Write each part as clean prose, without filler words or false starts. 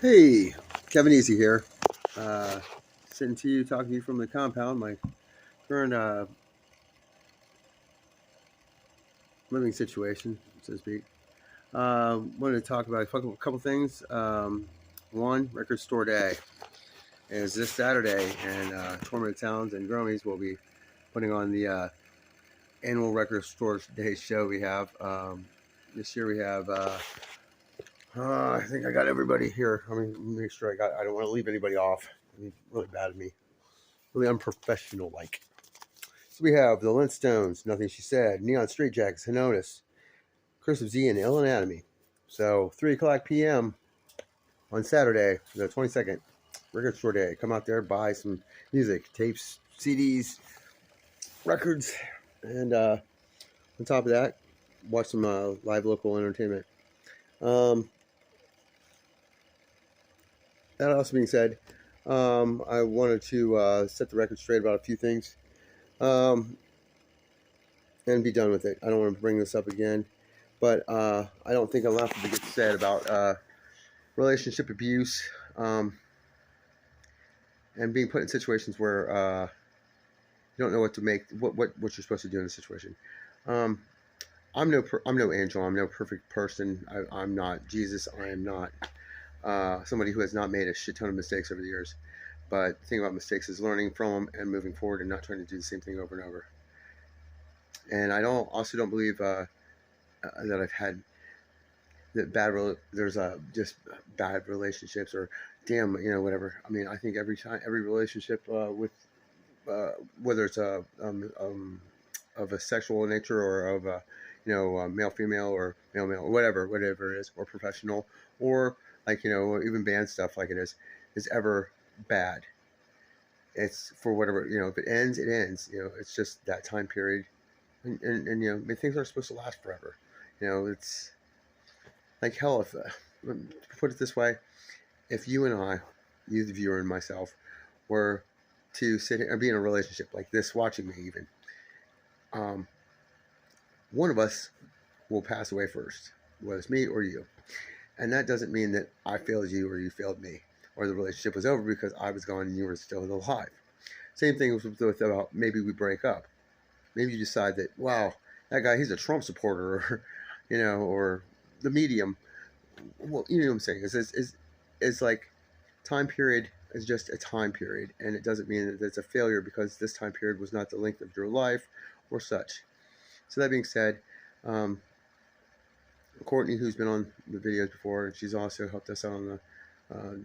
Hey, Kevin Easy here. Uh, Sitting to you, talking to you from the compound, my current living situation, so to speak. Wanted to talk about a couple things. One, Record Store Day is this Saturday, and Tormented Sounds and Groamys will be putting on the annual Record Store Day show we have. This year we have, I think I got everybody here. Let me make sure I don't want to leave anybody off. It'd be really bad of me. Really unprofessional like. So we have the Lintstones, Nothing She Said, Neon Straightjackets, henodus, cursive Z, and Ill Anatomy. So 3 o'clock p.m. on Saturday, the 22nd, record store day. Come out there, buy some music, tapes, CDs, records, and on top of that, watch some live local entertainment. Um, that also being said, I wanted to set the record straight about a few things um, and be done with it. I don't want to bring this up again, but I don't think enough to get said about relationship abuse and being put in situations where you don't know what to make, what you're supposed to do in a situation. Um, I'm no angel. I'm no perfect person. I'm not Jesus. I am not somebody who has not made a shit ton of mistakes over the years. But the thing about mistakes is learning from them and moving forward and not trying to do the same thing over and over. And I don't believe that I've had that there's just bad relationships or damn whatever. I mean, I think every relationship with whether it's of a sexual nature or of a male female or male male or whatever it is, or professional, or like even band stuff like is ever bad. It's for whatever, if it ends, it ends. It's just that time period. And I mean, things aren't supposed to last forever. It's like hell. If put it this way, if you and I, you the viewer and myself, were to sit here and be in a relationship like this, watching me even, um, one of us will pass away first, whether it's me or you. And that doesn't mean that I failed you or you failed me, or the relationship was over because I was gone and you were still alive. Same thing with about maybe we break up. Maybe you decide that, wow, that guy, he's a Trump supporter, or, or the medium. Well, you know what I'm saying? It's like time period is just a time period, and it doesn't mean that it's a failure because this time period was not the length of your life or such. So that being said, um, Courtney, who's been on the videos before, and she's also helped us out on the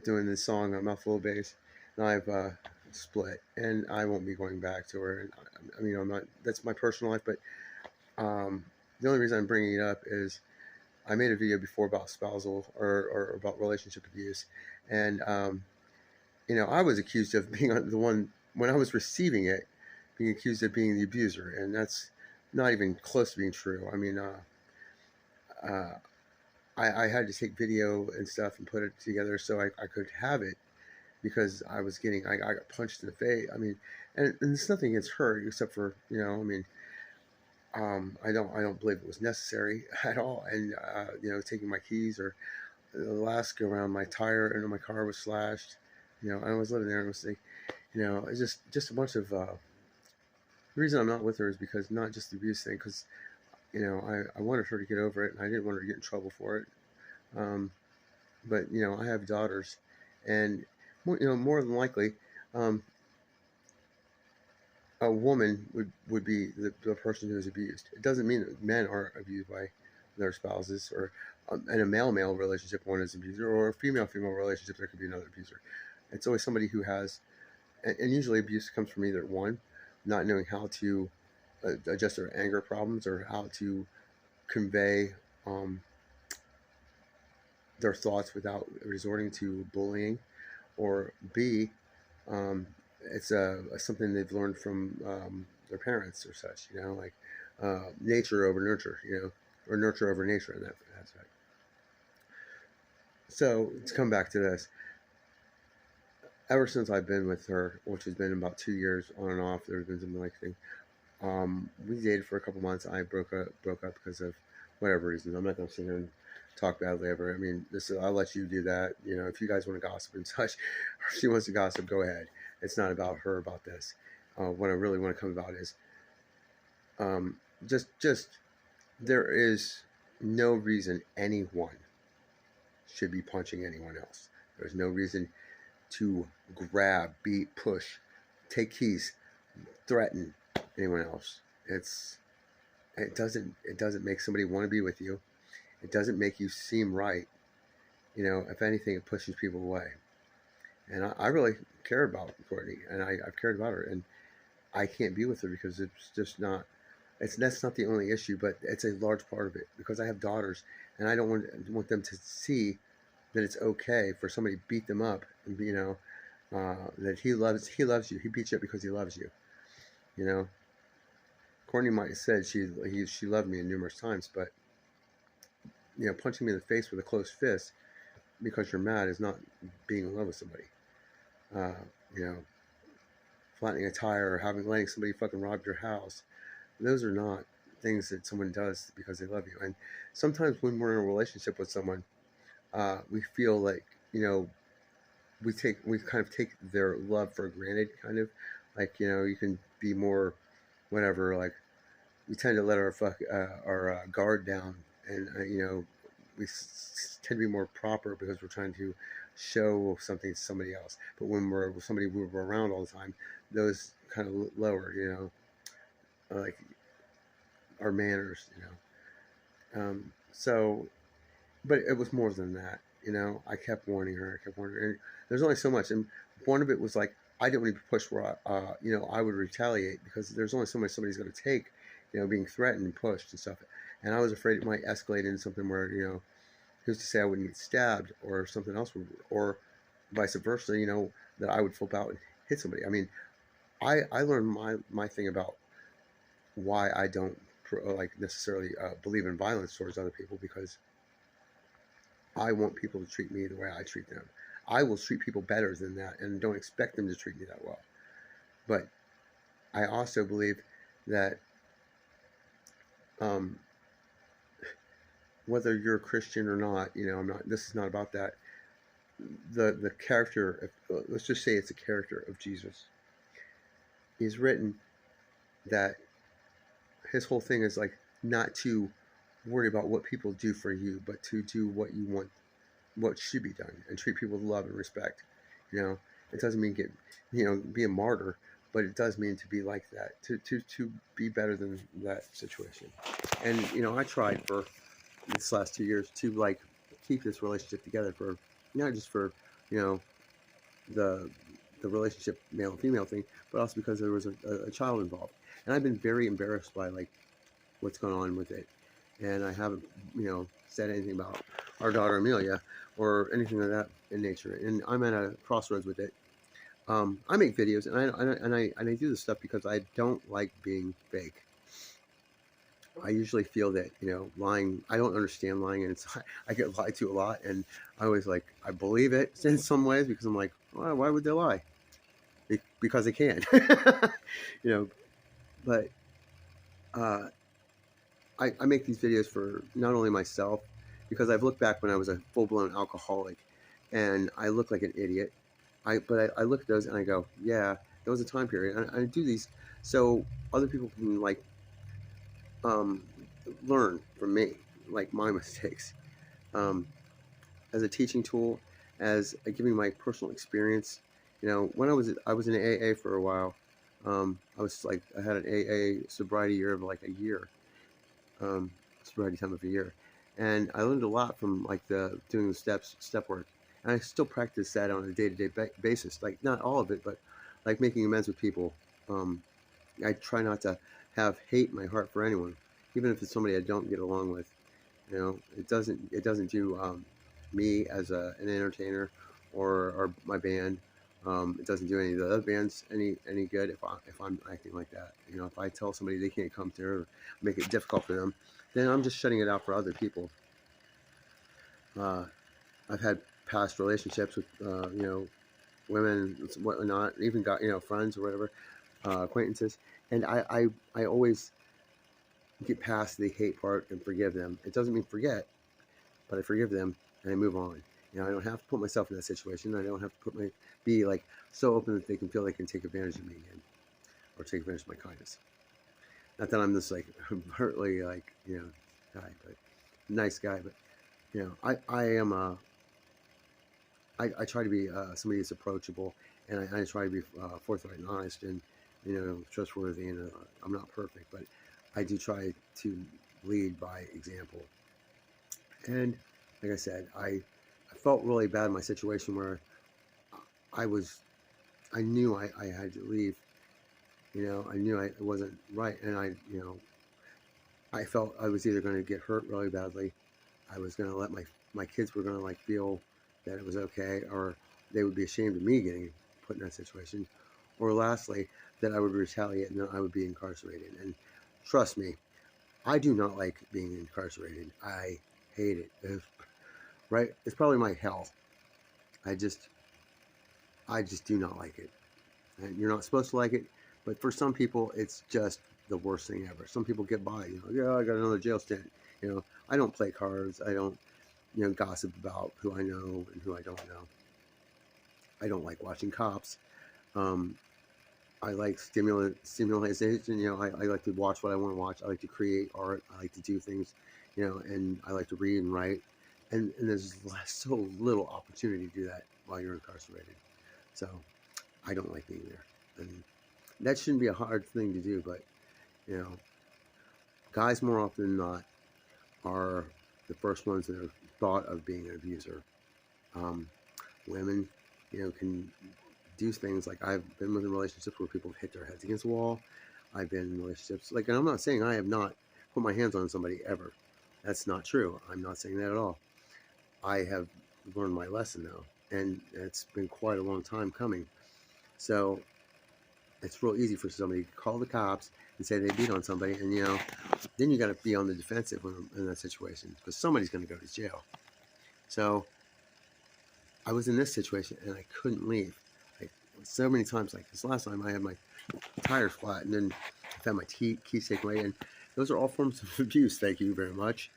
doing this song, "A Mouthful of Bass," and I've split, and I won't be going back to her. And I mean, I'm not. That's my personal life, but the only reason I'm bringing it up is I made a video before about spousal or about relationship abuse, and I was accused of being the one when I was receiving it, being accused of being the abuser, and that's not even close to being true. I mean, uh, I had to take video and stuff and put it together so I could have it because I got punched in the face. I mean, and it's nothing against her except for I mean, I don't believe it was necessary at all. And taking my keys or the last go around, my tire into my car was slashed. I was living there and was like, it's just a bunch of. The reason I'm not with her is because not just the abuse thing, because I wanted her to get over it, and I didn't want her to get in trouble for it. Um, but I have daughters, and more than likely, um, a woman would be the person who is abused. It doesn't mean that men are abused by their spouses, or in a male male relationship one is abuser, or a female female relationship there could be another abuser. It's always somebody who has, and usually abuse comes from either one, not knowing how to adjust their anger problems or how to convey um, their thoughts without resorting to bullying, or B, um, it's something they've learned from their parents or such, like nature over nurture, or nurture over nature in that aspect. So to come back to this, ever since I've been with her, which has been about 2 years on and off, there's been some like thing. We dated for a couple months. I broke up because of whatever reasons. I'm not going to sit here and talk badly of her. I mean, I'll let you do that. You know, if you guys want to gossip and such, or if she wants to gossip, go ahead. It's not about her, about this. What I really want to come about is um, just there is no reason anyone should be punching anyone else. There's no reason to grab, beat, push, take keys, threaten anyone else. It doesn't make somebody want to be with you. It doesn't make you seem right. You know, if anything, it pushes people away. And I really care about Courtney, and I've cared about her, and I can't be with her because it's just not. That's not the only issue, but it's a large part of it because I have daughters, and I don't want them to see that it's okay for somebody to beat them up, and that he loves you. He beats you up because he loves you. You know, Courtney might have said she loved me numerous times, but punching me in the face with a closed fist because you're mad is not being in love with somebody. Uh, you know, flattening a tire or letting somebody fucking rob your house. Those are not things that someone does because they love you. And sometimes when we're in a relationship with someone, we feel like we kind of take their love for granted, kind of like you can be more whatever. Like we tend to let our guard down, and we tend to be more proper because we're trying to show something to somebody else. But when we're with somebody we're around all the time, those kind of lower, like our manners, So, but it was more than that, I kept warning her, and there's only so much, and one of it was like I didn't want to be pushed where I would retaliate because there's only so much somebody's going to take, being threatened and pushed and stuff, and I was afraid it might escalate into something where who's to say I wouldn't get stabbed or something else would, or vice versa, that I would flip out and hit somebody. I mean, I learned my thing about why I don't like necessarily believe in violence towards other people because I want people to treat me the way I treat them. I will treat people better than that and don't expect them to treat me that well. But I also believe that um, whether you're a Christian or not, I'm not. This is not about that. The character, let's just say it's a character of Jesus. He's written that his whole thing is like not to worry about what people do for you, but to do what you want, what should be done, and treat people with love and respect. It doesn't mean be a martyr, but it does mean to be like that, to be better than that situation. And I tried for this last 2 years to like keep this relationship together for not just for the the relationship male and female thing, but also because there was a child involved, and I've been very embarrassed by like what's going on with it, and I haven't said anything about our daughter Amelia or anything of that in nature, and I'm at a crossroads with it. I make videos and I do this stuff because I don't like being fake. I usually feel that lying. I don't understand lying, and I get lied to a lot, and I always I believe it in some ways because I'm like, well, why would they lie? Because they can, But uh, I make these videos for not only myself because I've looked back when I was a full blown alcoholic, and I look like an idiot. But I look at those and I go, yeah, there was a time period, and I do these so other people can um, learn from me, like my mistakes, um, as a teaching tool, as giving my personal experience. When I was in AA for a while. I had an AA sobriety year of like a year, sobriety time of a year, and I learned a lot from doing the step work, and I still practice that on a day-to-day basis. Like not all of it, but like making amends with people. Um, I try not to have hate in my heart for anyone, even if it's somebody I don't get along with. It doesn't do me as an entertainer or my band. It doesn't do any of the other bands any good if I'm acting like that. If I tell somebody they can't come through or make it difficult for them, then I'm just shutting it out for other people. I've had past relationships with women, whatnot, even got friends or whatever, acquaintances, and I always get past the hate part and forgive them. It doesn't mean forget, but I forgive them and I move on. You know, I don't have to put myself in that situation. I don't have to be like so open that they can feel they can take advantage of me again or take advantage of my kindness. Not that I'm this like overtly like, you know, guy, but nice guy, but you know, I am I try to be somebody that's approachable, and I try to be forthright and honest, and you know, trustworthy. And I'm not perfect, but I do try to lead by example. And like I said, I felt really bad in my situation where I was I knew I had to leave. You know, I knew it wasn't right, and you know, I felt I was either going to get hurt really badly. I was going to let my kids were going to like feel that it was okay, or they would be ashamed of me getting put in that situation, or lastly, that I would retaliate and I would be incarcerated. And trust me, I do not like being incarcerated. I hate it. Right? It's probably my hell. I just I just do not like it. And you're not supposed to like it, but for some people, it's just the worst thing ever. Some people get by. You know, yeah, I got another jail stint. You know, I don't play cards. I don't, you know, gossip about who I know and who I don't know. I don't like watching cops. Um, I like stimulation. You know, I like to watch what I want to watch. I like to create art. I like to do things, you know, and I like to read and write. And there's so little opportunity to do that while you're incarcerated. So I don't like being there. And that shouldn't be a hard thing to do, but you know, guys more often than not are the first ones that are thought of being an abuser. Um, Women, you know, can do things like I've been in relationships where people have hit their heads against the wall. I've been in relationships like, and I'm not saying I have not put my hands on somebody ever. That's not true. I'm not saying that at all. I have learned my lesson though, and it's been quite a long time coming. So it's real easy for somebody to call the cops and say they beat on somebody, and you know, then you got to be on the defensive in that situation because somebody's going to go to jail. So I was in this situation and I couldn't leave. Like so many times, like this last time, I had my tires flat, and then I found my keys taken away, and those are all forms of abuse. Thank you very much.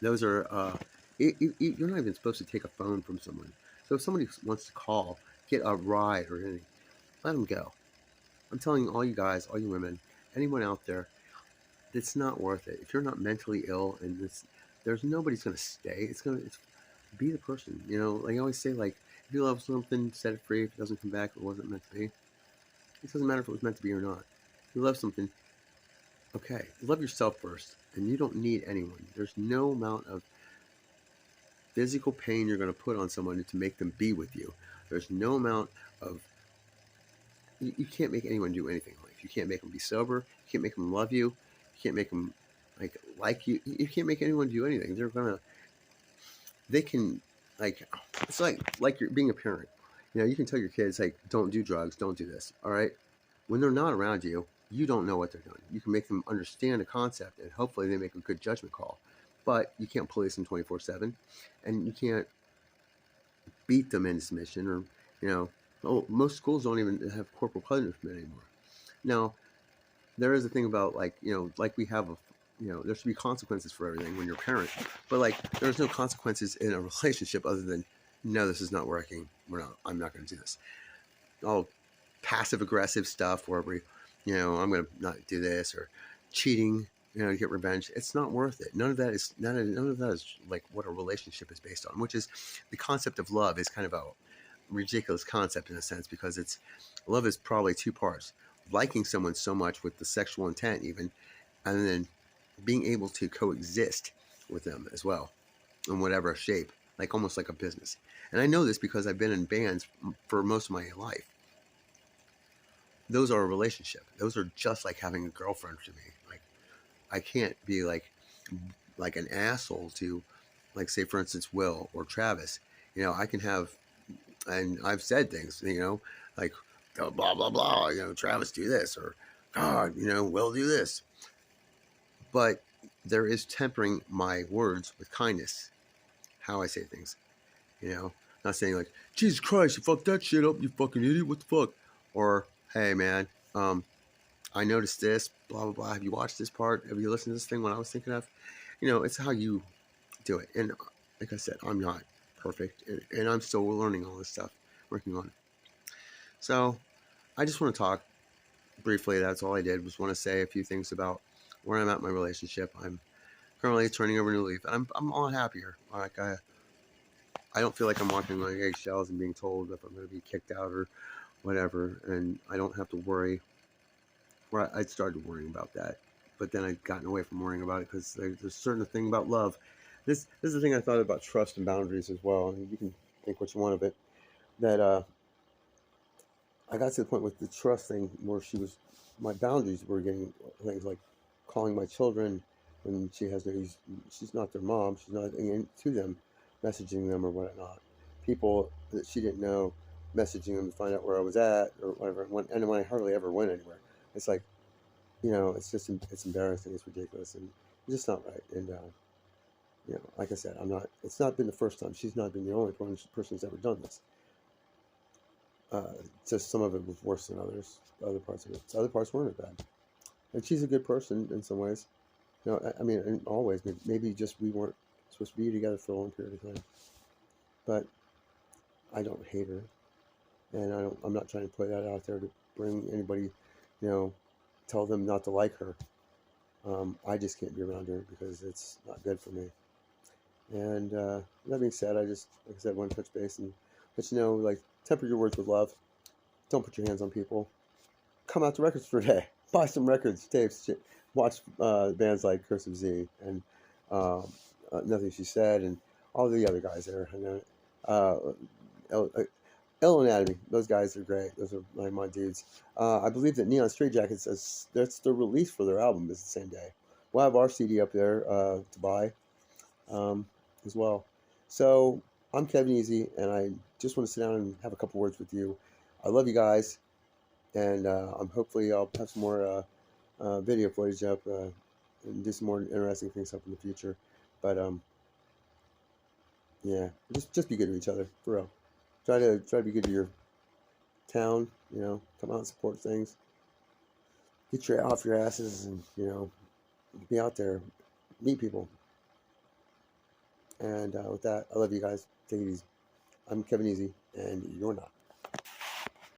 Those are you're not even supposed to take a phone from someone. So if somebody wants to call, get a ride or anything, let them go. I'm telling all you guys, all you women, anyone out there, it's not worth it. If you're not mentally ill and there's nobody's gonna stay. It's be the person. You know, like I always say, like if you love something, set it free. If it doesn't come back, it wasn't meant to be. It doesn't matter if it was meant to be or not. If you love something, okay. Love yourself first, and you don't need anyone. There's no amount of physical pain you're gonna put on someone to make them be with you. There's no amount of you can't make anyone do anything in life. You can't make them be sober. You can't make them love you. You can't make them like you. You can't make anyone do anything. They can like it's like you're being a parent. You know, you can tell your kids like don't do drugs, don't do this. All right, when they're not around you, you don't know what they're doing. You can make them understand a concept, and hopefully they make a good judgment call. But you can't police them 24/7, and you can't beat them into submission or you know. Oh, most schools don't even have corporal punishment anymore. Now, there is a thing about like you know like we have a you know there should be consequences for everything when you're a parent, but like there's no consequences in a relationship other than no, this is not working, I'm not going to do this. All passive aggressive stuff where we you know I'm going to not do this or cheating, you know, to get revenge. It's not worth it. None of that is like what a relationship is based on, which is the concept of love is kind of a ridiculous concept in a sense because it's love is probably two parts: liking someone so much with the sexual intent even, and then being able to coexist with them as well in whatever shape, like almost like a business. And I know this because I've been in bands for most of my life. Those are a relationship. Those are just like having a girlfriend to me. Like I can't be like an asshole to like say for instance Will or Travis. You know, I can have and I've said things, you know, like oh, blah blah blah, you know, Travis do this or God, you know, Will do this. But there is tempering my words with kindness, how I say things, you know, not saying like Jesus Christ, you fucked that shit up, you fucking idiot, what the fuck, or hey man, I noticed this, blah blah blah. Have you watched this part? Have you listened to this thing when I was thinking of? You know, it's how you do it. And like I said, I'm not perfect, and I'm still learning all this stuff, working on it. So I just want to talk briefly. That's all I did, was want to say a few things about where I'm at in my relationship. I'm currently turning over a new leaf, and I'm a lot happier. Like I don't feel like I'm walking on eggshells and being told if I'm going to be kicked out or whatever, and I don't have to worry. Where I started worrying about that, but then I've gotten away from worrying about it because there's a certain thing about love. This is the thing I thought about trust and boundaries as well. And you can think what you want of it. That I got to the point with the trust thing where my boundaries were getting things like calling my children when she has no, she's not their mom, she's not to them, messaging them or whatnot. People that she didn't know, messaging them to find out where I was at or whatever. And when I hardly ever went anywhere, it's like, it's just it's embarrassing, it's ridiculous, and it's just not right. And like I said, I'm not. It's not been the first time. She's not been the only person who's ever done this. Just some of it was worse than others. Other parts of it, other parts weren't bad. And she's a good person in some ways. I mean, in all ways. Maybe just we weren't supposed to be together for a long period of time. But I don't hate her, and I'm not trying to put that out there to bring anybody, tell them not to like her. I just can't be around her because it's not good for me. And that being said, like I said, want to touch base and let you know, like, temper your words with love. Don't put your hands on people. Come out to record store day. Buy some records, tapes. Watch bands like Cursive Z and Nothing She Said and all the other guys there. And Ill Anatomy. Those guys are great. Those are my dudes. I believe that Neonstraightjackets, that's the release for their album is the same day. We'll have our CD up there to buy as well. So I'm Kevin Easy, and I just want to sit down and have a couple words with you. I love you guys, and hopefully I'll have some more video footage up and do some more interesting things up in the future. But yeah, just be good to each other for real. Try to be good to your town. Come out and support things. Get your off your asses and be out there, meet people. And with that, I love you guys. Take it easy. I'm Kevin Easy, and you're not.